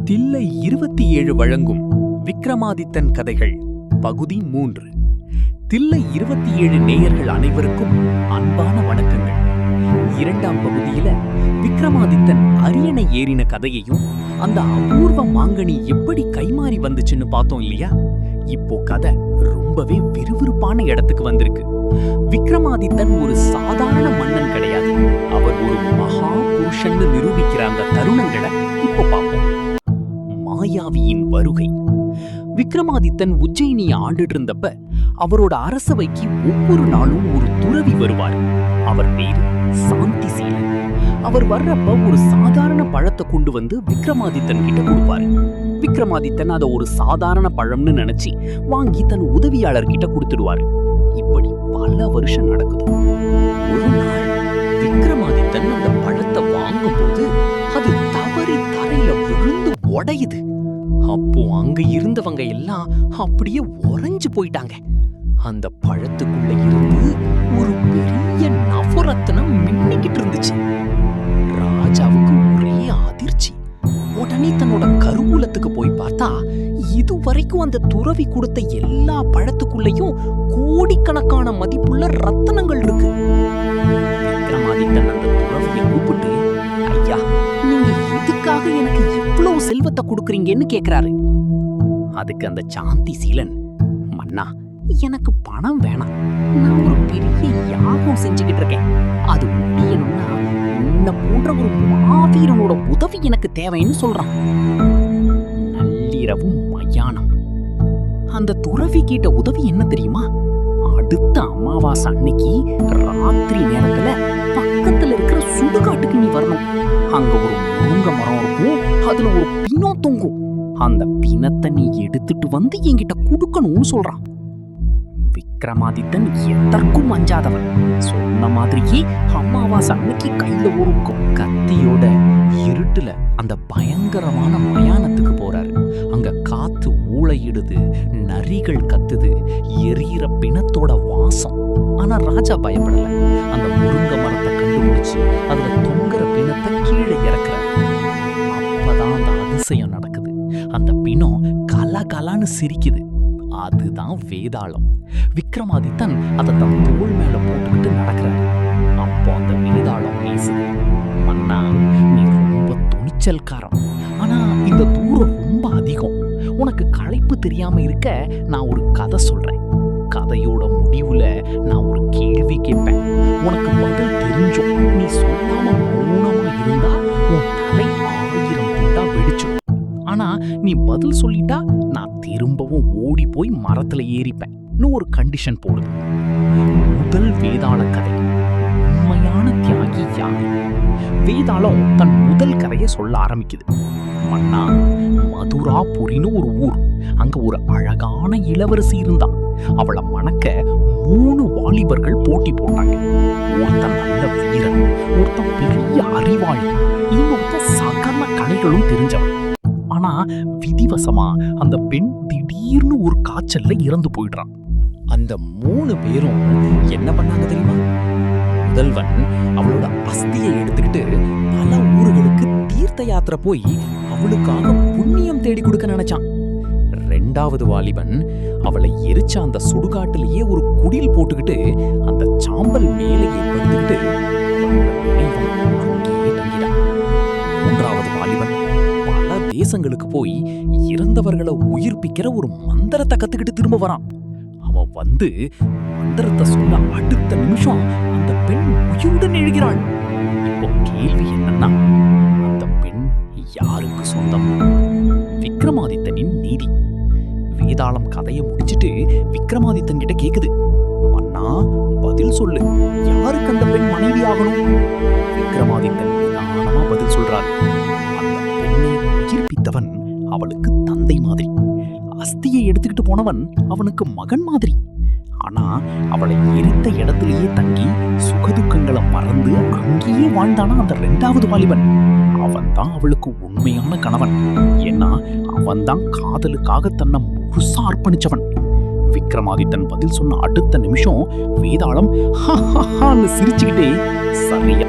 தில்லை 27 வழங்கும் விக்ரமாதித்தன் கதைகள் பகுதி 3. தில்லை 27 நேயர்கள் அனைவருக்கும் அன்பான வணக்கங்கள். 2ஆம் பகுதியில விக்ரமாதித்தன் அரியணை ஏறின கதையையும் அந்த அபூர்வ மாங்கனி எப்படி கைமாறி வந்துச்சுன்னு பார்த்தோம் இல்லையா? இப்போ கதை ரொம்பவே விறுவிறுப்பான இடத்துக்கு வந்திருக்கு. விக்ரமாதித்தன் ஒரு சாதாரண மன்னன் கிடையாது. அவர் ஒரு மகா புருஷன்னு நிரூபிக்கிற அந்த தருணங்களை இப்போ பார்ப்போம். மாயாவியின் வருகை. விக்ரமாதித்தன் உஜ்ஜயினியை ஆண்டுட்டு இருந்தப்ப அவரோட அரசவைக்கு ஒவ்வொரு நாளும் ஒரு துறவி வருவார். அவர் பேரு சாந்திசீலன். அவர் வர்றப்ப ஒரு சாதாரண பழத்தை கொண்டு வந்து விக்ரமாதித்தன் கிட்ட கொடுப்பாரு. விக்ரமாதித்தன் அதை ஒரு சாதாரண பழம்னு நினைச்சு வாங்கி தன் உதவியாளர் கிட்ட கொடுத்துடுவாரு. இப்படி பல வருஷம் நடக்குது. ஒரு நாள் விக்ரமாதித்தன் அந்த பழத்தை வாங்கும் போது அது தவறி தரையில விழுந்து உடையுது. அப்போ அங்க இருந்தவங்க எல்லாம் அப்படியே உறைஞ்சு போயிட்டாங்க. அந்த பழத்துக்குள்ள இருந்து ஒரு பெரிய நவரத்னம் மின்னிக்கிட்டு இருந்துச்சு. ராஜாவுக்கு ஒரே அதிர்ச்சி. உடனே தன்னோட கருவூலத்துக்கு போய் பார்த்தா இதுவரைக்கும் அந்த துறவி கொடுத்த எல்லா பழத்துக்குள்ளேயும் கோடிக்கணக்கான மதிப்புள்ள ரத்தனங்கள் இருக்கு. விக்ரமாதித்தன் அந்த துறவியை கூப்பிட்டு, ஐயா, நீங்க இதுக்காக எனக்கு இவ்வளவு செல்வத்தை கொடுக்குறீங்கன்னு கேக்குறாரு. அதுக்கு அந்த சாந்திசீலன், மன்னா, எனக்கு பணம் வேணாம். நான் ஒரு பெரிய யாகம் செஞ்சுக்கிட்டு இருக்கேன். அது முடியணும்னா உன்னை போன்ற ஒரு மாவீரனோட உதவி எனக்கு தேவைன்னு சொல்றான். நள்ளிரவும் மயானம். அந்த துறவி கேட்ட உதவி என்ன தெரியுமா? அடுத்த அமாவாசை அன்னைக்கு ராத்திரி நேரத்துல பக்கத்துல இருக்கிற சுடுகாட்டுக்கு நீ வரணும். அங்க ஒரு முருங்க மரம் இருக்கும். அதுல ஒரு பிணம் தொங்கும். அந்த பிணத்தை நீ எடுத்துட்டு வந்து என்கிட்ட கொடுக்கணும்னு சொல்றான். விக்ரமாதித்தன் எதற்கும் அஞ்சாதவன். சொன்ன மாதிரியே அமாவாசை அன்னைக்கு கையில ஒரு கத்தியோட இருட்டுல அந்த பயங்கரமான மயானத்துக்கு போறாரு. அங்க காத்து ஊளையிடுது, நரிகள் கத்துது, எரியிற பிணத்தோட வாசம். ஆனா ராஜா பயப்படல. அந்த முருங்க மரத்தை கண்டுபிடிச்சு அதுல தொங்குற பிணத்தை கீழே இறக்குறாரு. அப்பதான் அந்த அதிசயம் நடக்குது. அந்த பிணம் கலகலான்னு சிரிக்குது. அதுதான் வேதாளம். விக்ரமாதித்தன் அதை தன் தோள் மேல போட்டுக்கிட்டு நடக்கிறார். அப்போ அந்த வேதாளம் பேசுது, மன்னா, நீ ரொம்ப துணிச்சல்காரன். ஆனா இந்த தூரம் ரொம்ப அதிகம். உனக்கு களைப்பு தெரியாம இருக்க நான் ஒரு கதை சொல்றேன். கதையோட முடிவுல நான் ஒரு கேள்வி கேட்பேன். உனக்கு பதில் தெரிஞ்சும் நீ சொல்லாம மௌனமா இருந்தா உன் தலை 1000 துண்டா வெடிச்சிடும். ஆனா நீ பதில் சொல்லிட்டா நான் திரும்பவும் ஓடி போய் மரத்துல ஏறிப்பேன். ஒரு கண்டிஷன் போடுது. முதல் வேதாள கதை. உண்மையான தியாகி யாரு? வேதாளம் தன் முதல் கதையை சொல்ல ஆரம்பிக்குது. மன்னா, மதுராபுரின்னு ஒரு ஊர். அங்க ஒரு அழகான இளவரசி இருந்தான். அவளை மணக்க 3 வாலிபர்கள் போட்டி போட்டாங்க. ஒருத்தன் நல்ல வீரன், ஒருத்தன் பெரிய அறிவாளி, இன்னொருத்தன் சகல கலைகளும் தெரிஞ்சவன். ஆனா விதிவசமா அந்த பெண் திடீர்னு ஒரு காய்ச்சல்ல இறந்து போயிடுறான். அந்த 3 பேரும் என்ன பண்ணாங்க தெரியுமா? முதல்வன் அவளோட அஸ்தியை எடுத்துக்கிட்டு பல ஊர்களுக்கு தீர்த்த யாத்திரை போய் அவளுக்காக புண்ணியம் தேடி கொடுக்க நினைச்சான். 2வது வாலிபன் அவளை எரிச்ச அந்த சுடுகாட்டிலேயே ஒரு குடில் போட்டுக்கிட்டு அந்த சாம்பல் மேலேயே படுத்துக்கிட்டு அங்கேயே தங்கிட்டான். 3வது வாலிபன் பல தேசங்களுக்கு போய் இறந்தவர்களை உயிர்ப்பிக்கிற ஒரு மந்திரத்தை கத்துக்கிட்டு திரும்ப வரான். அவன் வந்து மந்திரத்தை சொல்ல அடுத்த நிமிஷம் அந்த பெண் உயிருடன் எழுகிறாள். இப்போ கேள்வி என்னன்னா, அந்த பெண் யாருக்கு சொந்தம்? விக்ரமாதித்தனின் நீதி. வேதாளம் கதையை முடிச்சிட்டு விக்ரமாதித்தன் கிட்ட கேக்குது, மன்னா, பதில் சொல்லு, யாருக்கு அந்த பெண் மனைவி ஆகணும்? விக்ரமாதித்தன் நிதானமா பதில் சொல்றாரு. அந்த பெண்ணை உயிர்ப்பித்தவன் அவளுக்கு தந்தை மாதிரி. அஸ்தியை எடுத்துக்கிட்டு போனவன் அவனுக்கு மகன் மாதிரி. ஆனா அவளை எரித்த இடத்திலேயே தங்கி சுகதுக்கங்களை மறந்து அங்கேயே வாழ்ந்தானா அந்த 2வது வாலிபன். அவன் தான் அவளுக்கு உண்மையான கணவன். ஏன்னா அவன் தான் காதலுக்காக தன்னை முழுசா அர்ப்பணிச்சவன். விக்ரமாதித்தன் பதில் சொன்ன அடுத்த நிமிஷம் வேதாளம் சிரிச்சுக்கிட்டே, சரியா